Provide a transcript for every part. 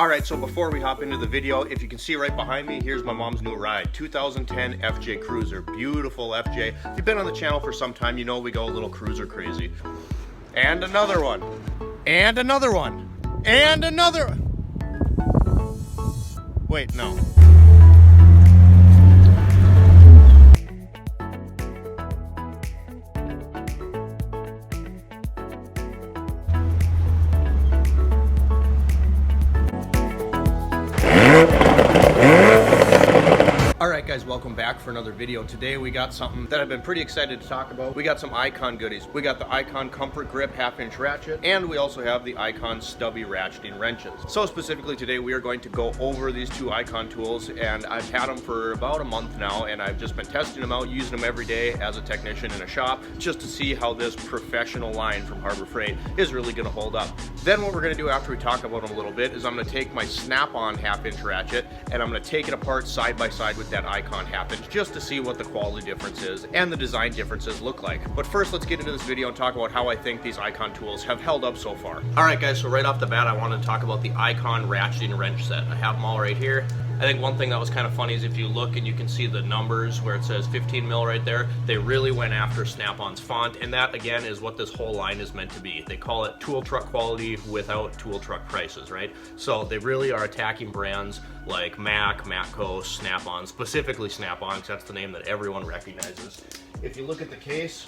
Alright, so before we hop into the video, if you can see right behind me, here's my mom's new ride. 2010 FJ Cruiser. Beautiful FJ. If you've been on the channel for some time, you know we go a little cruiser crazy. And another one. And another one. And another... Wait, no. Alright guys, welcome back for another video. Today we got something that I've been pretty excited to talk about. We got some Icon goodies. We got the Icon Comfort Grip half-inch ratchet, and we also have the Icon stubby ratcheting wrenches. So specifically today we are going to go over these two Icon tools, and I've had them for about a month now, and I've just been testing them out, using them every day as a technician in a shop, just to see how this professional line from Harbor Freight is really going to hold up. Then what we're going to do after we talk about them a little bit is I'm going to take my Snap-on half-inch ratchet, and I'm going to take it apart side by side with that Icon half-inch just to see what the quality difference is and the design differences look like. But first, let's get into this video and talk about how I think these Icon tools have held up so far. Alright guys, so right off the bat I wanted to talk about the Icon ratcheting wrench set. I have them all right here. I think one thing that was kind of funny is if you look and you can see the numbers where it says 15 mil right there, they really went after Snap-on's font, and that again is what this whole line is meant to be. They call it tool truck quality without tool truck prices, right? So they really are attacking brands like Mac, Matco, Snap-on, specifically Snap-on because that's the name that everyone recognizes. If you look at the case,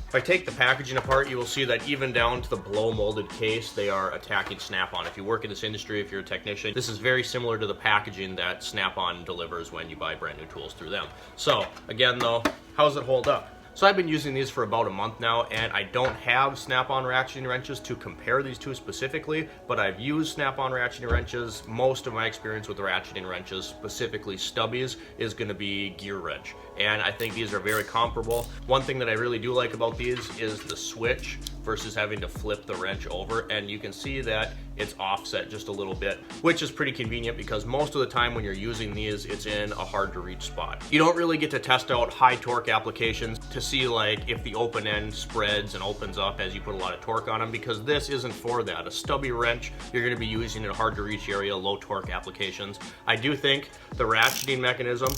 if I take the packaging apart, you will see that even down to the blow molded case, they are attacking Snap-on. If you work in this industry, if you're a technician, this is very similar to the packaging that Snap-on delivers when you buy brand new tools through them. So again though, how does it hold up? So I've been using these for about a month now, and I don't have Snap-on ratcheting wrenches to compare these two specifically, but I've used Snap-on ratcheting wrenches. Most of my experience with ratcheting wrenches, specifically stubbies, is going to be gear wrench, and I think these are very comparable. One thing that I really do like about these is the switch versus having to flip the wrench over, and you can see that it's offset just a little bit, which is pretty convenient because most of the time when you're using these, it's in a hard to reach spot. You don't really get to test out high torque applications to see like if the open end spreads and opens up as you put a lot of torque on them, because this isn't for that. A stubby wrench you're going to be using in a hard to reach area, low torque applications. I do think the ratcheting mechanism,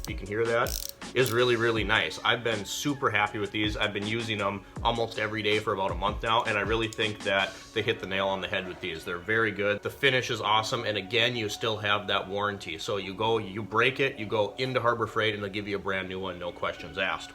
you can hear that, is really nice. I've been super happy with these. I've been using them almost every day for about a month now, and I really think that they hit the nail on the head with these. They're very good. The finish is awesome, and again, you still have that warranty. So you go, you break it, you go into Harbor Freight, and they'll give you a brand new one, no questions asked.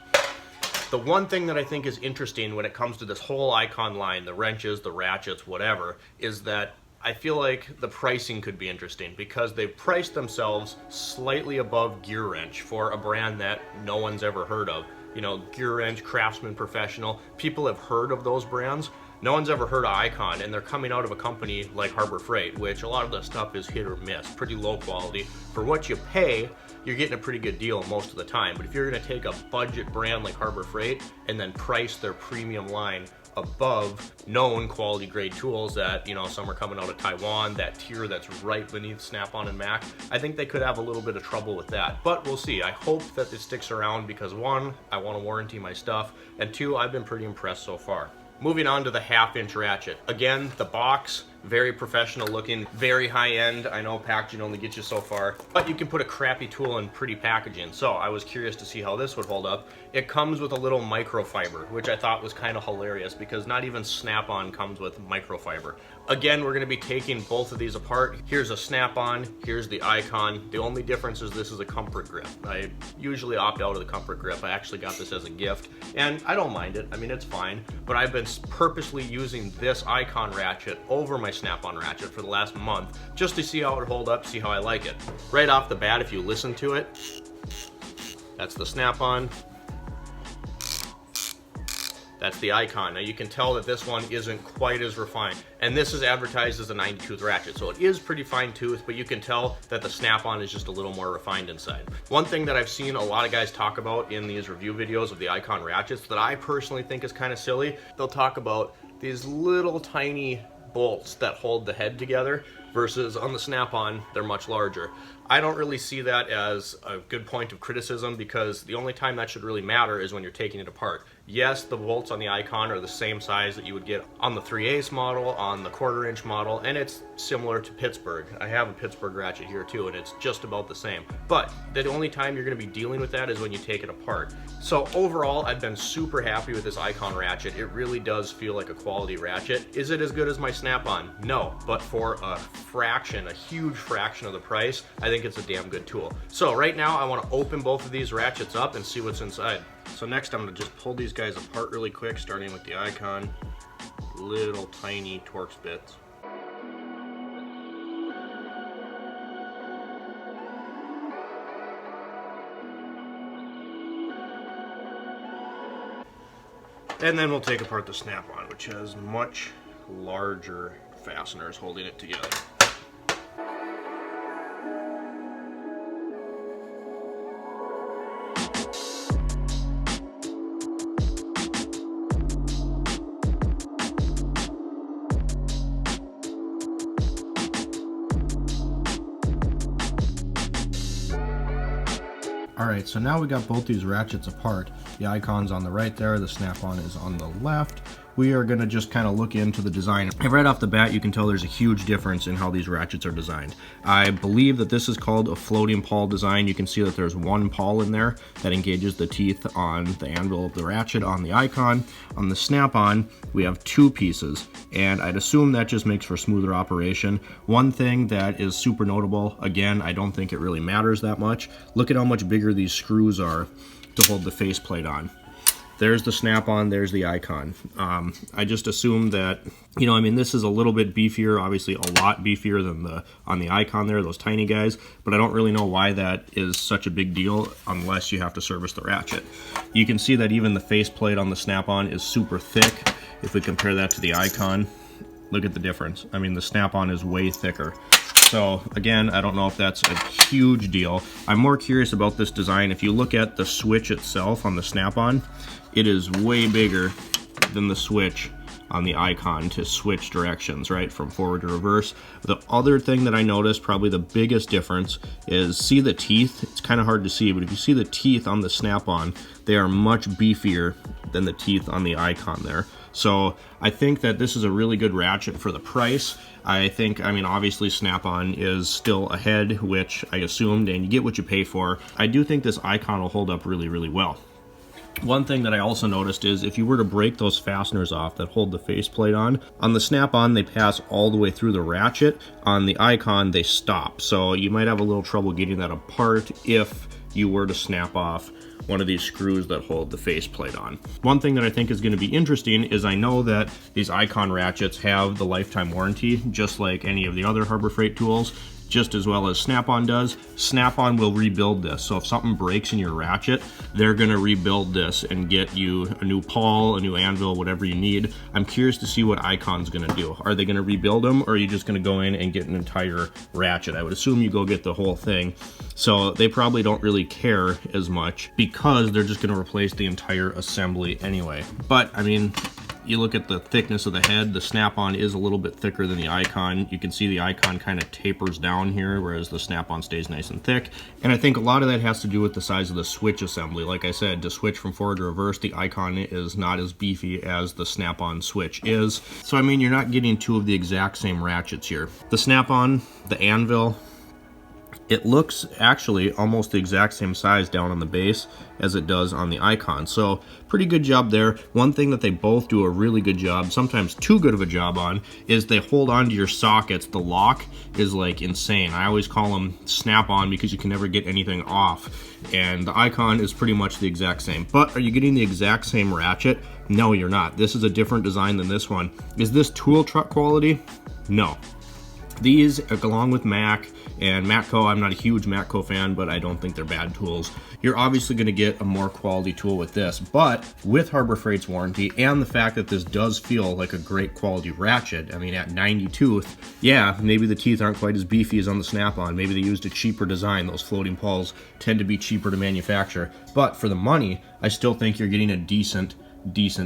The one thing that I think is interesting when it comes to this whole Icon line, the wrenches, the ratchets, whatever, is that I feel like the pricing could be interesting because they've priced themselves slightly above Gear Wrench for a brand that no one's ever heard of. You know, Gear Wrench, Craftsman, Professional, people have heard of those brands. No one's ever heard of Icon, and they're coming out of a company like Harbor Freight, which a lot of the stuff is hit or miss, pretty low quality. For what you pay, you're getting a pretty good deal most of the time. But if you're gonna take a budget brand like Harbor Freight and then price their premium line above known quality grade tools that, you know, some are coming out of Taiwan, that tier that's right beneath Snap-on and Mac, I think they could have a little bit of trouble with that. But we'll see. I hope that this sticks around because one, I want to warranty my stuff, and two, I've been pretty impressed so far. Moving on to the half-inch ratchet. Again, the box, very professional looking, very high-end. I know packaging only gets you so far, but you can put a crappy tool in pretty packaging. So I was curious to see how this would hold up. It comes with a little microfiber, which I thought was kind of hilarious because not even Snap-on comes with microfiber. Again, we're going to be taking both of these apart. Here's a Snap-on, here's the Icon. The only difference is this is a comfort grip. I usually opt out of the comfort grip. I actually got this as a gift, and I don't mind it. I mean, it's fine, but I've been purposely using this Icon ratchet over my Snap-on ratchet for the last month just to see how it hold up, see how I like it. Right off the bat, if you listen to it, that's the Snap-on. That's the Icon. Now you can tell that this one isn't quite as refined. And this is advertised as a 90-tooth ratchet, so it is pretty fine tooth, but you can tell that the Snap-on is just a little more refined inside. One thing that I've seen a lot of guys talk about in these review videos of the Icon ratchets that I personally think is kind of silly, they'll talk about these little tiny bolts that hold the head together versus on the Snap-on, they're much larger. I don't really see that as a good point of criticism because the only time that should really matter is when you're taking it apart. Yes, the bolts on the Icon are the same size that you would get on the 3/8 model, on the 1/4 inch model, and it's similar to Pittsburgh. I have a Pittsburgh ratchet here too, and it's just about the same. But the only time you're gonna be dealing with that is when you take it apart. So overall, I've been super happy with this Icon ratchet. It really does feel like a quality ratchet. Is it as good as my Snap-on? No, but for a fraction, a huge fraction of the price, I think it's a damn good tool. So right now, I wanna open both of these ratchets up and see what's inside. So next I'm gonna just pull these guys apart really quick, starting with the Icon. Little tiny Torx bits. And then we'll take apart the Snap-on, which has much larger fasteners holding it together. Alright, so now we got both these ratchets apart. The Icon's on the right there, the Snap-on is on the left. We are going to just kind of look into the design. And right off the bat, you can tell there's a huge difference in how these ratchets are designed. I believe that this is called a floating pawl design. You can see that there's one pawl in there that engages the teeth on the anvil of the ratchet on the Icon. On the Snap-on, we have two pieces, and I'd assume that just makes for smoother operation. One thing that is super notable, again, I don't think it really matters that much. Look at how much bigger these screws are to hold the faceplate on. There's the Snap-on, there's the Icon. I just assume that, you know, I mean, this is a little bit beefier, obviously a lot beefier than on the Icon there, those tiny guys, but I don't really know why that is such a big deal unless you have to service the ratchet. You can see that even the faceplate on the Snap-on is super thick. If we compare that to the Icon, look at the difference. I mean, the Snap-on is way thicker. So again, I don't know if that's a huge deal. I'm more curious about this design. If you look at the switch itself on the Snap-on, it is way bigger than the switch on the Icon to switch directions, right, from forward to reverse. The other thing that I noticed, probably the biggest difference, is see the teeth? It's kind of hard to see, but if you see the teeth on the Snap-on, they are much beefier than the teeth on the Icon there. So I think that this is a really good ratchet for the price. I mean, obviously Snap-on is still ahead, which I assumed, and you get what you pay for. I do think this Icon will hold up really, really well. One thing that I also noticed is if you were to break those fasteners off that hold the faceplate on the Snap-on, they pass all the way through the ratchet. On the Icon, they stop. So you might have a little trouble getting that apart if you were to snap off one of these screws that hold the faceplate on. One thing that I think is going to be interesting is I know that these Icon ratchets have the lifetime warranty, just like any of the other Harbor Freight tools, just as well as Snap-on does. Snap-on will rebuild this. So if something breaks in your ratchet, they're gonna rebuild this and get you a new pawl, a new anvil, whatever you need. I'm curious to see what Icon's gonna do. Are they gonna rebuild them, or are you just gonna go in and get an entire ratchet? I would assume you go get the whole thing. So they probably don't really care as much because they're just gonna replace the entire assembly anyway. But I mean, you look at the thickness of the head, the Snap-on is a little bit thicker than the Icon. You can see the Icon kind of tapers down here, whereas the Snap-on stays nice and thick. And I think a lot of that has to do with the size of the switch assembly. Like I said, to switch from forward to reverse, the Icon is not as beefy as the Snap-on switch is. So I mean, you're not getting two of the exact same ratchets here. The Snap-on, the anvil, it looks actually almost the exact same size down on the base as it does on the Icon. So pretty good job there. One thing that they both do a really good job, sometimes too good of a job on, is they hold on to your sockets. The lock is like insane. I always call them Snap-on because you can never get anything off. And the Icon is pretty much the exact same. But are you getting the exact same ratchet? No, you're not. This is a different design than this one. Is this tool truck quality? No. These, along with Mac and Matco, I'm not a huge Matco fan, but I don't think they're bad tools. You're obviously going to get a more quality tool with this, but with Harbor Freight's warranty and the fact that this does feel like a great quality ratchet, I mean, at 90 tooth, yeah, maybe the teeth aren't quite as beefy as on the Snap-on. Maybe they used a cheaper design. Those floating pawls tend to be cheaper to manufacture, but for the money, I still think you're getting a decent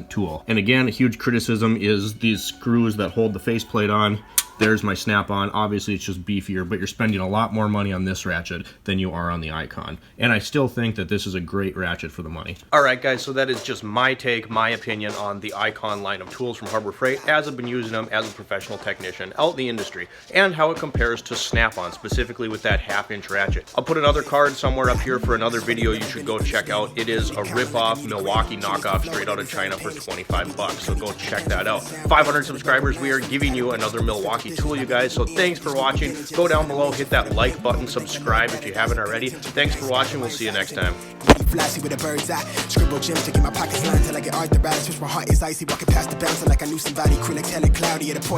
tool. And again, a huge criticism is these screws that hold the faceplate on. There's my snap-on. Obviously it's just beefier, but you're spending a lot more money on this ratchet than you are on the Icon. And I still think that this is a great ratchet for the money. Alright guys, so that is just my take, my opinion on the Icon line of tools from Harbor Freight as I've been using them as a professional technician out in the industry, and how it compares to Snap-on, specifically with that 1/2-inch ratchet. I'll put another card somewhere up here for another video you should go check out. It is a rip-off Milwaukee knockoff straight out of China for 25 bucks, so go check that out. 500 subscribers, we are giving you another Milwaukee tool, you guys, so thanks for watching. Go down below, hit that like button, subscribe if you haven't already. Thanks for watching, we'll see you next time. Flashy with a bird's eye. Scribble gym to get my pockets lined till I get arthritis. Switch my heart is icy. Walking past the bouncer like I knew somebody. Critics hella cloudy at a poison.